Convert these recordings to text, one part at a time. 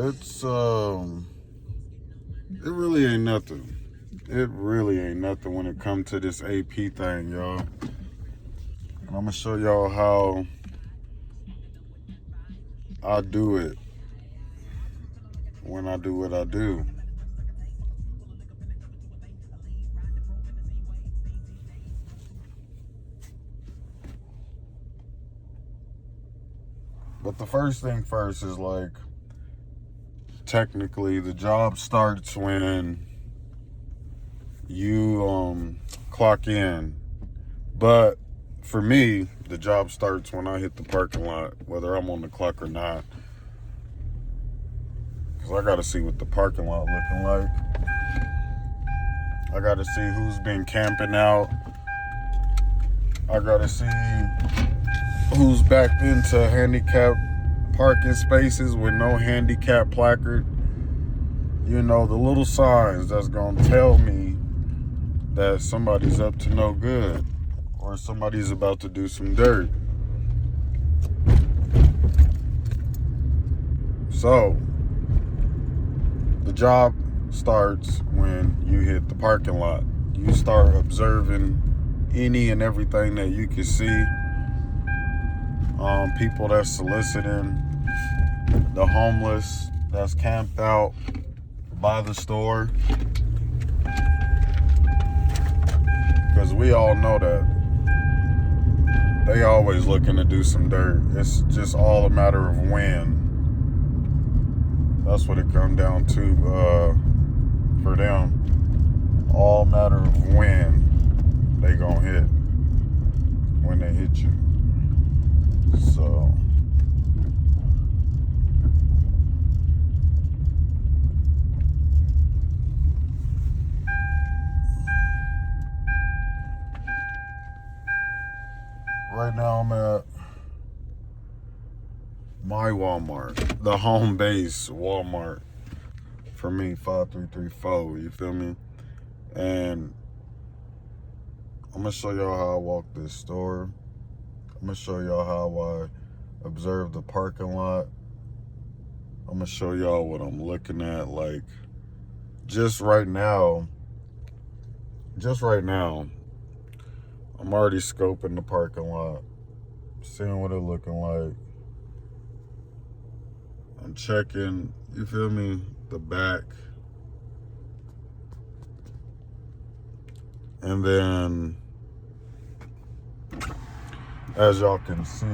it really ain't nothing. It really ain't nothing when it comes to this AP thing, y'all. And I'm gonna show y'all how I do it when I do what I do. But the first thing first is like, technically, the job starts when you clock in. But for me, the job starts when I hit the parking lot, whether I'm on the clock or not. Because I got to see what the parking lot looking like. I got to see who's been camping out. I got to see who's backed into handicapped parking spaces with no handicap placard. You know, the little signs that's going to tell me that somebody's up to no good or somebody's about to do some dirt. So, the job starts when you hit the parking lot. You start observing any and everything that you can see. People that's soliciting, the homeless that's camped out by the store. Because we all know that they always looking to do some dirt. It's just all a matter of when. That's what it comes down to for them. All matter of when they gonna hit. When they hit you. So right now I'm at my Walmart, the home base Walmart for me, 5334, you feel me? And I'm gonna show y'all how I walk this store. I'm gonna show y'all how I observe the parking lot. I'm gonna show y'all what I'm looking at. Like, just right now, I'm already scoping the parking lot, seeing what it looking like. I'm checking, you feel me, the back. And then, as y'all can see,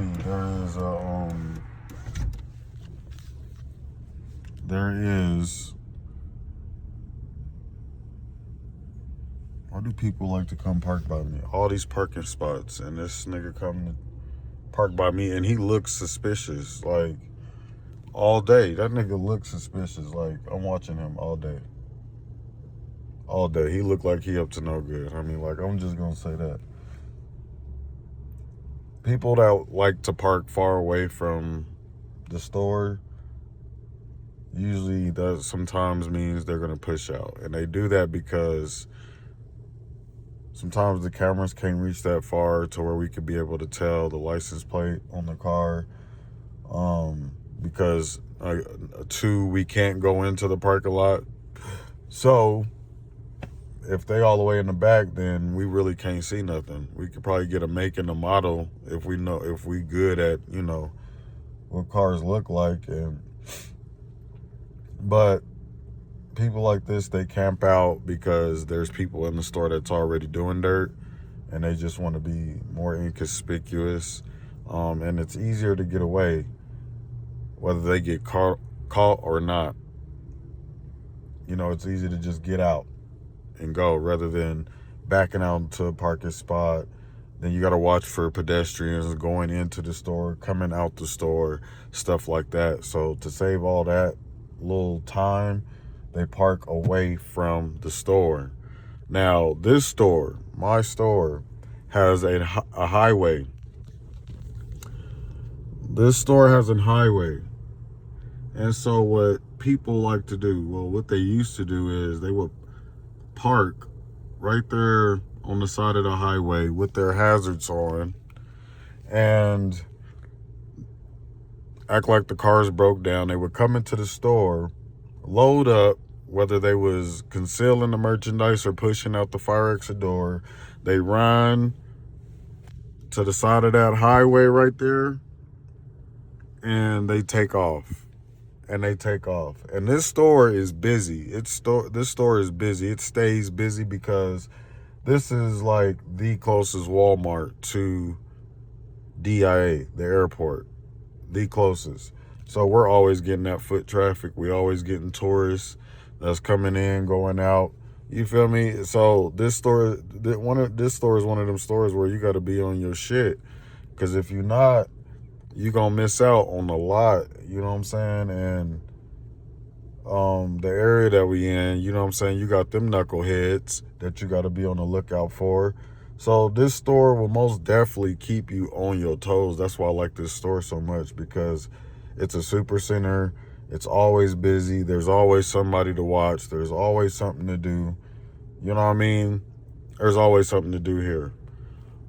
why do people like to come park by me? All these parking spots, and this nigga come to park by me, and he looks suspicious, like, all day. That nigga looks suspicious, like, I'm watching him all day. All day. He looked like he up to no good. I mean, like, I'm just gonna say that. People that like to park far away from the store, usually that sometimes means they're gonna push out. And they do that because sometimes the cameras can't reach that far to where we could be able to tell the license plate on the car. Because we can't go into the parking lot. So if they all the way in the back, then we really can't see nothing. We could probably get a make and a model if we good at, you know, what cars look like. But people like this, they camp out because there's people in the store that's already doing dirt, and they just want to be more inconspicuous. And it's easier to get away whether they get caught or not. You know, it's easy to just get out and go rather than backing out into a parking spot. Then you got to watch for pedestrians going into the store, coming out the store, stuff like that. So to save all that little time, they park away from the store. Now, this store, my store, has a highway. This store has a highway. And so what people like to do, well, what they used to do is they would park right there on the side of the highway with their hazards on. And act like the cars broke down. They would come into the store, load up, whether they was concealing the merchandise or pushing out the fire exit door. They run to the side of that highway right there, and they take off. And they take off. And this store is busy. This store is busy. It stays busy because this is like the closest Walmart to DIA, the airport. The closest. So we're always getting that foot traffic. We always getting tourists that's coming in, going out. You feel me? So this store is one of them stores where you got to be on your shit. Because if you're not, you gonna miss out on a lot. You know what I'm saying? And the area that we in, you know what I'm saying, you got them knuckleheads that you got to be on the lookout for. So this store will most definitely keep you on your toes. That's why I like this store so much, because it's a super center. It's always busy. There's always somebody to watch. There's always something to do. You know what I mean? There's always something to do here.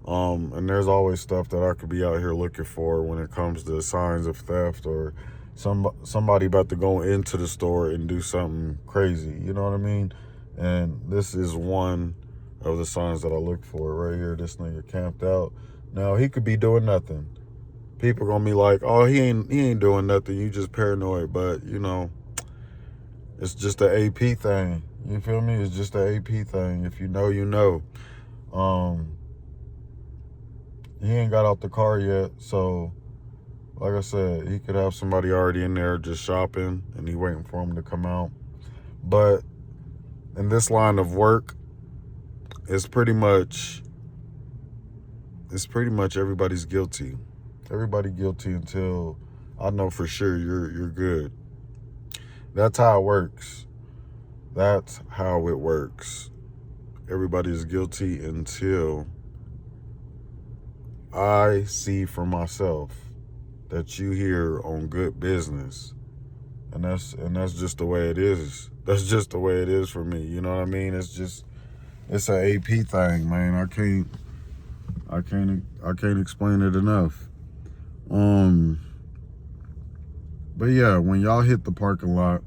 And there's always stuff that I could be out here looking for when it comes to signs of theft or somebody about to go into the store and do something crazy. You know what I mean? And this is one of the signs that I look for right here. This nigga camped out. Now he could be doing nothing. People gonna be like, "Oh, he ain't doing nothing. You just paranoid." But you know, it's just the AP thing. You feel me? It's just the AP thing. If you know, you know. He ain't got out the car yet, so like I said, he could have somebody already in there just shopping, and he waiting for him to come out. But in this line of work, it's pretty much everybody's guilty. Everybody guilty until I know for sure you're good. That's how it works. That's how it works. Everybody's guilty until I see for myself that you here on good business. And that's just the way it is. That's just the way it is for me. You know what I mean? It's an AP thing, man. I can't explain it enough. But yeah, when y'all hit the parking lot,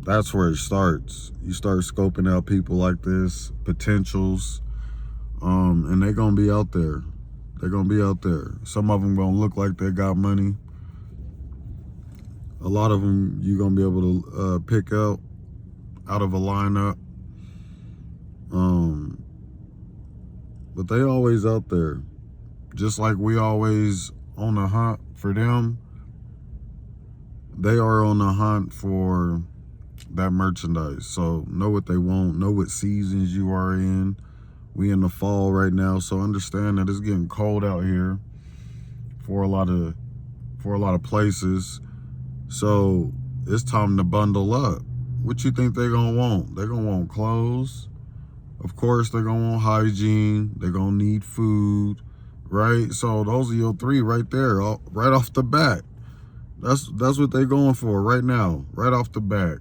that's where it starts. You start scoping out people like this, potentials, and they're gonna be out there. They're gonna be out there. Some of them gonna look like they got money. A lot of them you're gonna be able to pick out of a lineup. But they always out there. Just like we always on the hunt for them, they are on the hunt for that merchandise. So know what they want, know what seasons you are in. We in the fall right now, so understand that it's getting cold out here for a lot of places. So it's time to bundle up. What you think they're gonna want? They're gonna want clothes. Of course, they're gonna want hygiene. They're gonna need food, right? So those are your three right there, right off the bat. That's what they're going for right now, right off the bat.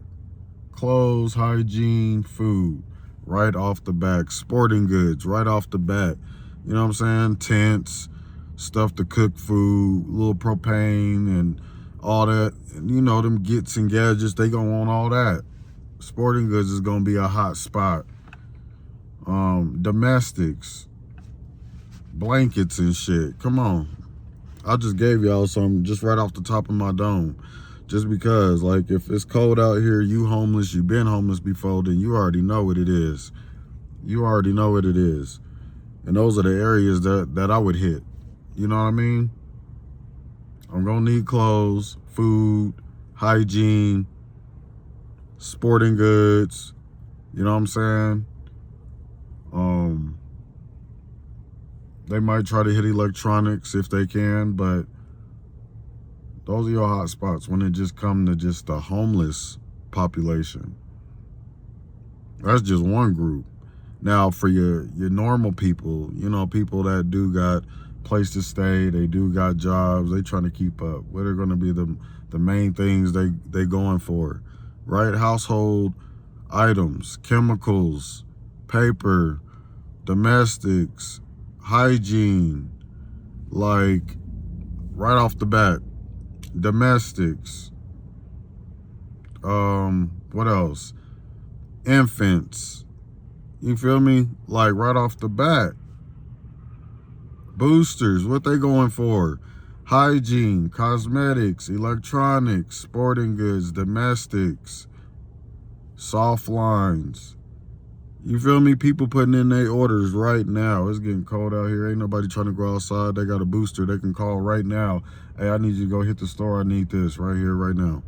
Clothes, hygiene, food, right off the back. Sporting goods, right off the bat. You know what I'm saying? Tents, stuff to cook food, little propane and all that. And you know, them gets and gadgets, they gonna want all that. Sporting goods is gonna be a hot spot. Domestics, blankets and shit. Come on. I just gave y'all some just right off the top of my dome. Just because, like, if it's cold out here, you homeless, you've been homeless before, then you already know what it is. You already know what it is. And those are the areas that I would hit. You know what I mean? I'm gonna need clothes, food, hygiene, sporting goods. You know what I'm saying? They might try to hit electronics if they can, but those are your hot spots when it just come to just the homeless population. That's just one group. Now for your normal people, you know, people that do got place to stay, they do got jobs, they trying to keep up. What are gonna be the main things they going for? Right? Household items, chemicals, paper, domestics, hygiene, like right off the bat. Domestics. What else? Infants. You feel me? Like right off the bat. Boosters, what they going for? Hygiene, cosmetics, electronics, sporting goods, domestics, soft lines. You feel me? People putting in their orders right now. It's getting cold out here. Ain't nobody trying to go outside. They got a booster. They can call right now. Hey, I need you to go hit the store. I need this right here, right now.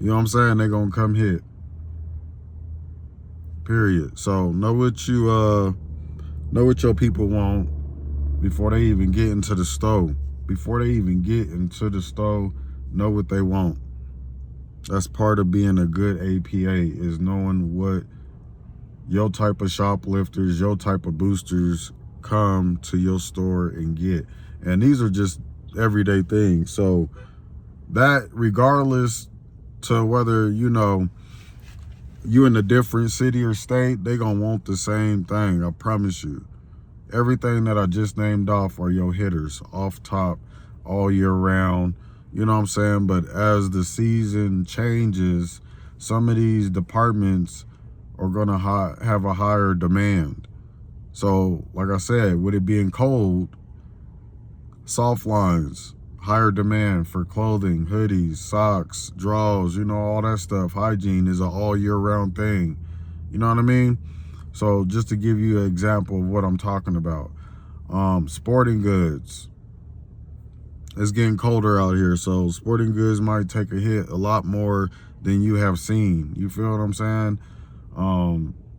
You know what I'm saying? They gonna come hit. Period. So know what your people want before they even get into the store. Before they even get into the store, know what they want. That's part of being a good APA, is knowing what your type of shoplifters, your type of boosters come to your store and get. And these are just everyday things. So that, regardless to whether, you know, you in a different city or state, they gonna want the same thing, I promise you. Everything that I just named off are your hitters, off top, all year round. You know what I'm saying? But as the season changes, some of these departments are gonna have a higher demand. So, like I said, with it being cold, soft lines, higher demand for clothing, hoodies, socks, drawers, you know, all that stuff. Hygiene is an all year round thing. You know what I mean? So just to give you an example of what I'm talking about. Sporting goods. It's getting colder out here, so sporting goods might take a hit a lot more than you have seen. You feel what I'm saying?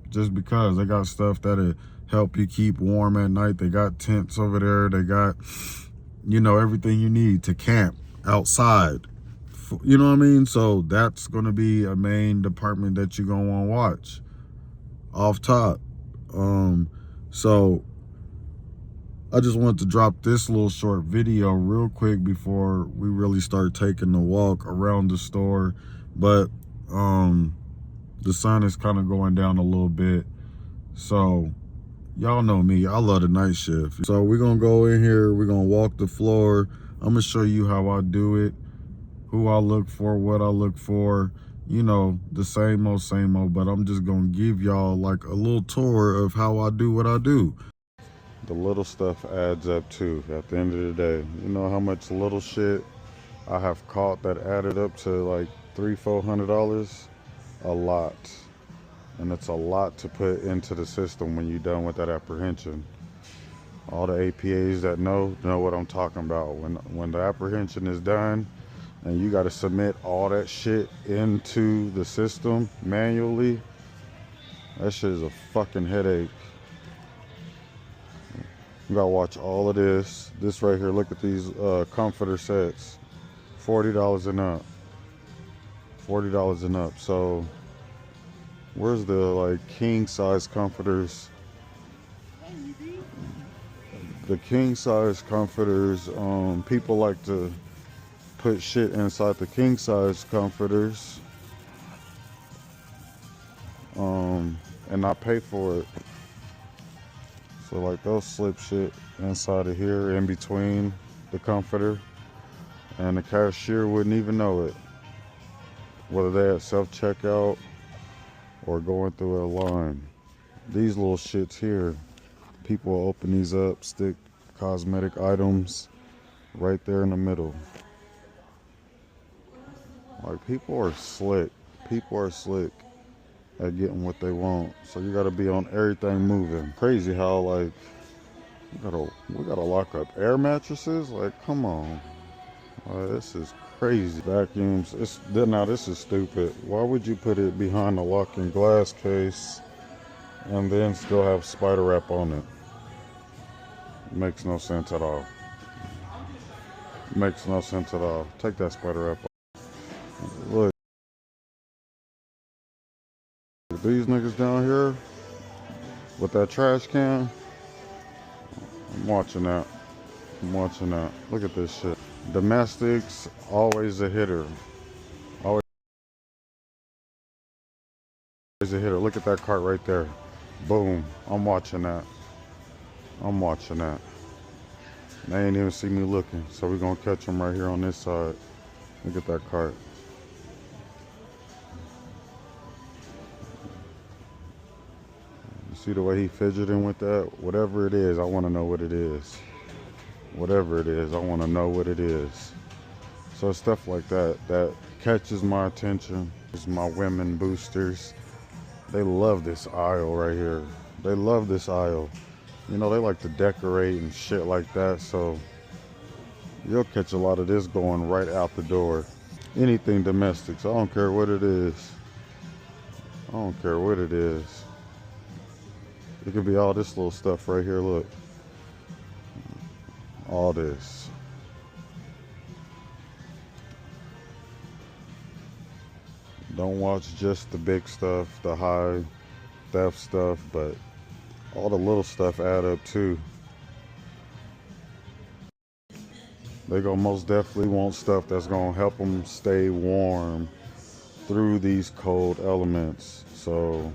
Just because they got stuff that'll help you keep warm at night. They got tents over there. They got, you know, everything you need to camp outside. You know what I mean? So that's going to be a main department that you're going to want to watch off top. So I just wanted to drop this little short video real quick before we really start taking the walk around the store. But the sun is kind of going down a little bit. So y'all know me, I love the night shift. So we're gonna go in here, we're gonna walk the floor. I'm gonna show you how I do it, who I look for, what I look for. You know, the same old, but I'm just gonna give y'all like a little tour of how I do what I do. The little stuff adds up too at the end of the day. You know how much little shit I have caught that added up to like $300-400? A lot. And it's a lot to put into the system when you're done with that apprehension. All the APAs that know what I'm talking about. When the apprehension is done and you got to submit all that shit into the system manually, that shit is a fucking headache. You gotta watch all of this. This right here, look at these comforter sets. $40 and up. $40 and up. So where's the like king size comforters? The king size comforters, people like to put shit inside the king size comforters and not pay for it. So like they'll slip shit inside of here in between the comforter, and the cashier wouldn't even know it, whether they at self-checkout or going through a line. These little shits here, people will open these up, stick cosmetic items right there in the middle. Like, people are slick. People are slick at getting what they want. So you gotta be on everything moving. Crazy how like we gotta lock up air mattresses. Like, come on. This is crazy. Vacuums. Now this is stupid. Why would you put it behind a lock-in glass case and then still have spider wrap on it? Makes no sense at all. Makes no sense at all. Take that spider wrap off. Look, these niggas down here with that trash can. I'm watching that. I'm watching that. Look at this shit. Domestics, always a hitter. Always a hitter. Look at that cart right there. Boom. I'm watching that. I'm watching that. They ain't even see me looking. So we're gonna catch them right here on this side. Look at that cart. You see the way he fidgeting with that? Whatever it is, I wanna know what it is. Whatever it is, I wanna know what it is. So stuff like that, that catches my attention. It's my women boosters. They love this aisle right here. They love this aisle. You know, they like to decorate and shit like that. So you'll catch a lot of this going right out the door. Anything domestic, so I don't care what it is. I don't care what it is. It could be all this little stuff right here, look. All this. Don't watch just the big stuff, the high theft stuff, but all the little stuff add up too. They gonna most definitely want stuff that's gonna help them stay warm through these cold elements. So,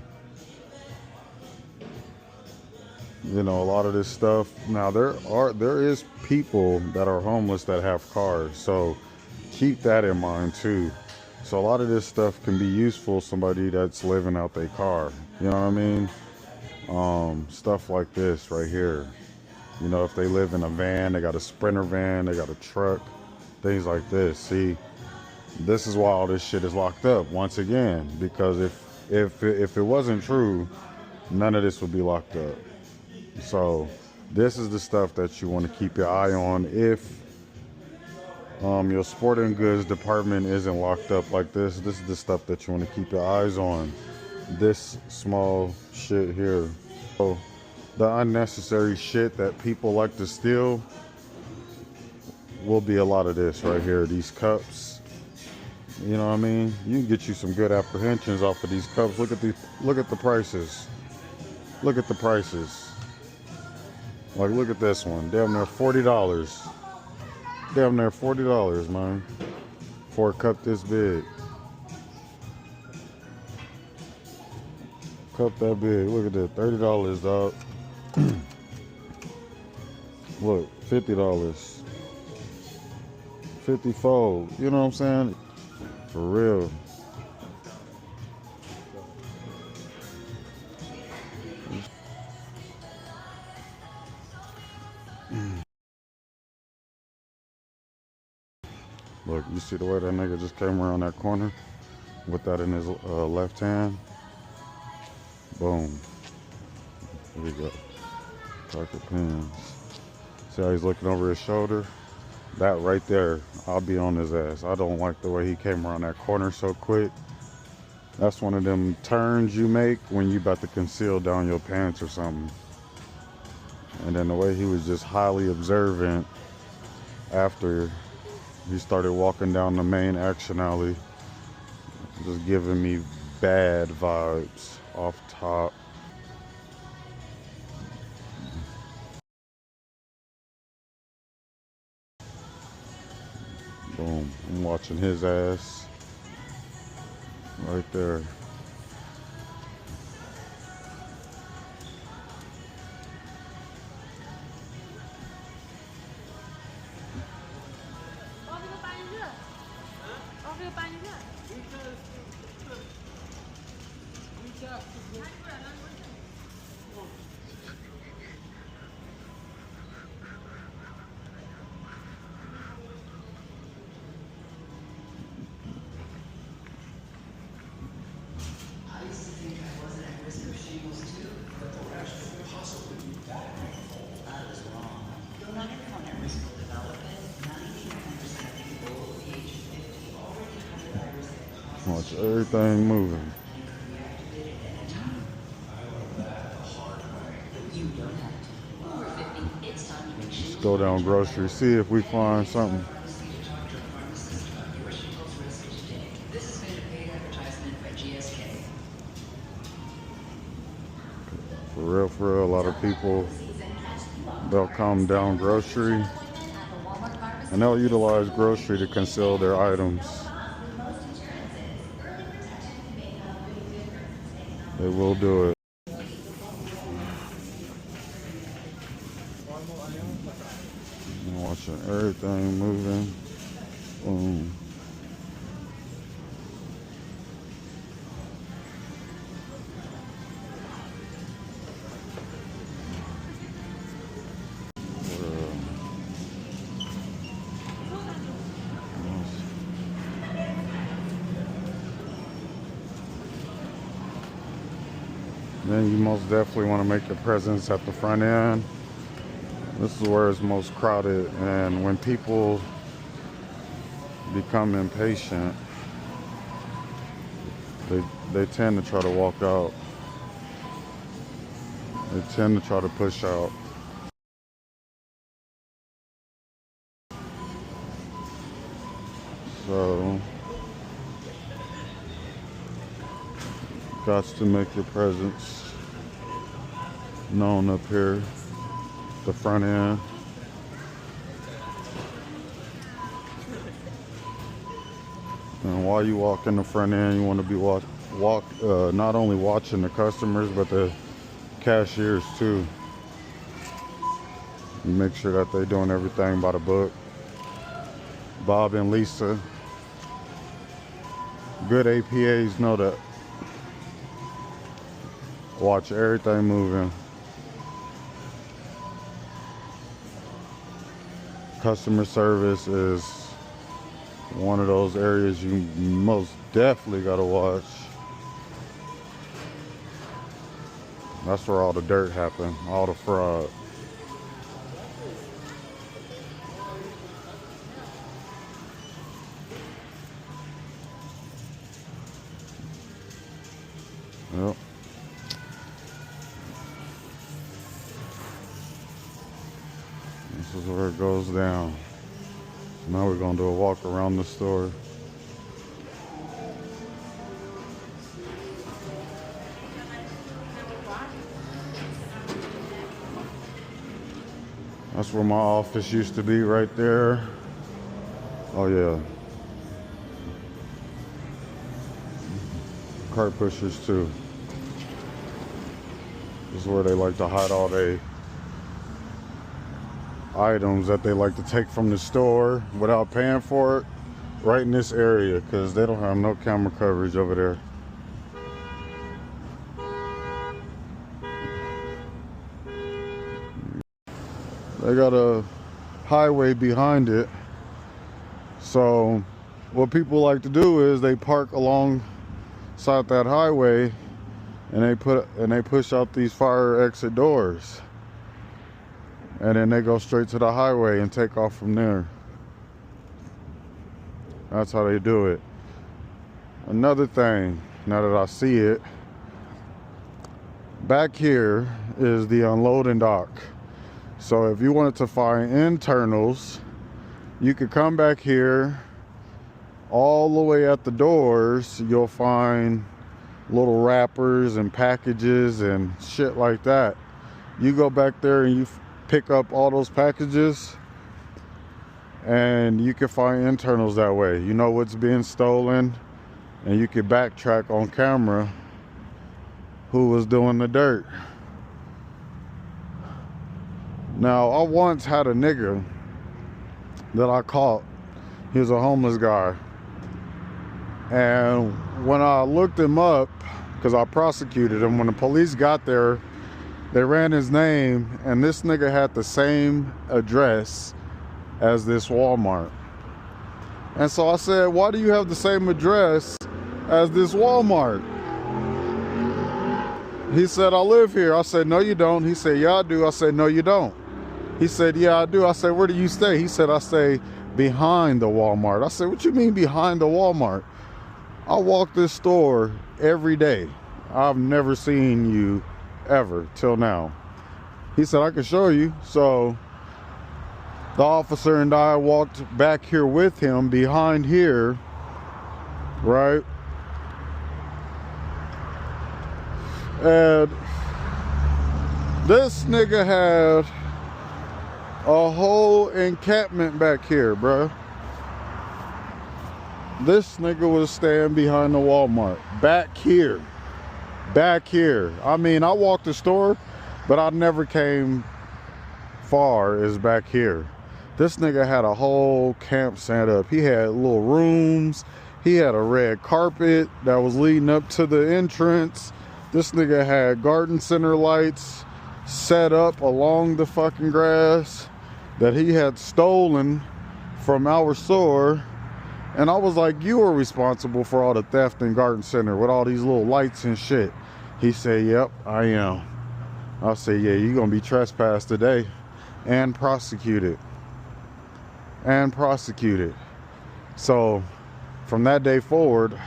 you know, a lot of this stuff. Now there is people that are homeless that have cars. So keep that in mind too. So a lot of this stuff can be useful to somebody that's living out their car. You know what I mean? Stuff like this right here. You know, if they live in a van, they got a Sprinter van, they got a truck, things like this. See, this is why all this shit is locked up once again. Because if it wasn't true, none of this would be locked up. So this is the stuff that you want to keep your eye on if your sporting goods department isn't locked up like this. This is the stuff that you want to keep your eyes on. This small shit here. So the unnecessary shit that people like to steal will be a lot of this right here. These cups. You know what I mean? You can get you some good apprehensions off of these cups. Look at the prices. Look at the prices. Like, look at this one. Damn near $40. Damn near $40, man. For a cup this big. Cup that big. Look at that. $30, dog. Look, $50. 50-fold. You know what I'm saying? For real. Look, you see the way that nigga just came around that corner with that in his left hand? Boom. Here we go. Pocket pins. See how he's looking over his shoulder? That right there, I'll be on his ass. I don't like the way he came around that corner so quick. That's one of them turns you make when you about to conceal down your pants or something. And then the way he was just highly observant after he started walking down the main action alley, just giving me bad vibes off top. Boom. I'm watching his ass right there. Watch everything moving. Let's go down grocery, see if we find something. For real, a lot of people, they'll come down grocery and they'll utilize grocery to conceal their items. They will do it. I'm watching everything moving. Boom. Then you most definitely want to make your presence at the front end. This is where it's most crowded, and when people become impatient, they tend to try to walk out. They tend to try to push out. So, got to make your presence known up here, the front end. And while you walk in the front end, you want to be not only watching the customers, but the cashiers too. You make sure that they're doing everything by the book. Bob and Lisa, good APAs know that. Watch everything moving. Customer service is one of those areas you most definitely gotta watch. That's where all the dirt happened, all the fraud. Yep. This is where it goes down. So now we're gonna do a walk around the store. That's where my office used to be, right there. Oh yeah. Cart pushers too. This is where they like to hide all their items that they like to take from the store without paying for it, right in this area, because they don't have no camera coverage over there. They got a highway behind it, so what people like to do is they park alongside that highway, and they push out these fire exit doors, and then they go straight to the highway and take off from there. That's how they do it. Another thing, now that I see it, back here is the unloading dock. So if you wanted to find internals, you could come back here. All the way at the doors, you'll find little wrappers and packages and shit like that. You go back there and you pick up all those packages, and you can find internals that way. You know what's being stolen, and you can backtrack on camera who was doing the dirt. Now, I once had a nigga that I caught. He was a homeless guy. And when I looked him up, because I prosecuted him, when the police got there, they ran his name, and this nigga had the same address as this Walmart. And so I said, why do you have the same address as this Walmart? He said, I live here. I said, no, you don't. He said, yeah, I do. I said, no, you don't. He said, yeah, I do. I said, where do you stay? He said, I stay behind the Walmart. I said, what you mean behind the Walmart? I walk this store every day. I've never seen you ever till now. He said, I can show you. So the officer and I walked back here with him behind here, right? And this nigga had a whole encampment back here, bruh. This nigga was staying behind the Walmart. Back here. Back here. I mean, I walked the store, but I never came far as back here. This nigga had a whole camp set up. He had little rooms. He had a red carpet that was leading up to the entrance. This nigga had garden center lights set up along the fucking grass that he had stolen from our store. And I was like, you are responsible for all the theft in garden center with all these little lights and shit. He said, yep, I am. I said, yeah, you're gonna be trespassed today and prosecuted. And prosecuted. So from that day forward,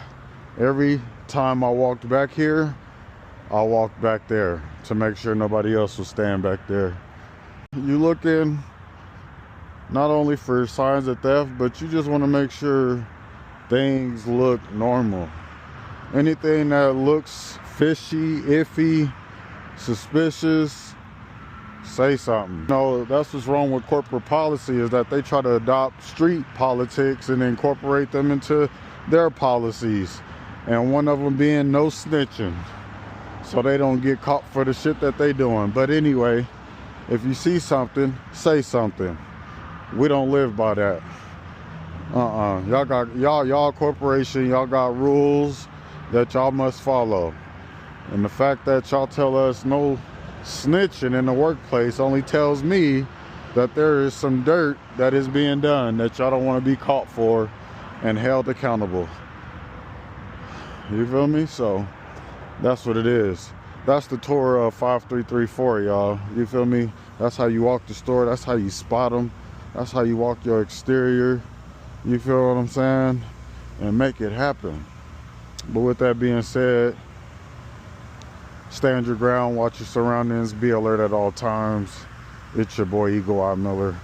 every time I walked back here, I walked back there to make sure nobody else was staying back there. You looking not only for signs of theft, but you just want to make sure things look normal. Anything that looks fishy, iffy, suspicious, say something. You know, that's what's wrong with corporate policy, is that they try to adopt street politics and incorporate them into their policies. And one of them being no snitching, so they don't get caught for the shit that they doing. But anyway, if you see something, say something. We don't live by that. Y'all got y'all corporation, y'all got rules that y'all must follow. And the fact that y'all tell us no snitching in the workplace only tells me that there is some dirt that is being done that y'all don't want to be caught for and held accountable. You feel me? So that's what it is. That's the tour of 5334, y'all. You feel me? That's how you walk the store. That's how you spot them. That's how you walk your exterior. You feel what I'm saying? And make it happen. But with that being said, stand your ground, watch your surroundings, be alert at all times. It's your boy Eagle Eye Miller.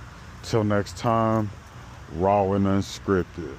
Till next time, raw and unscripted.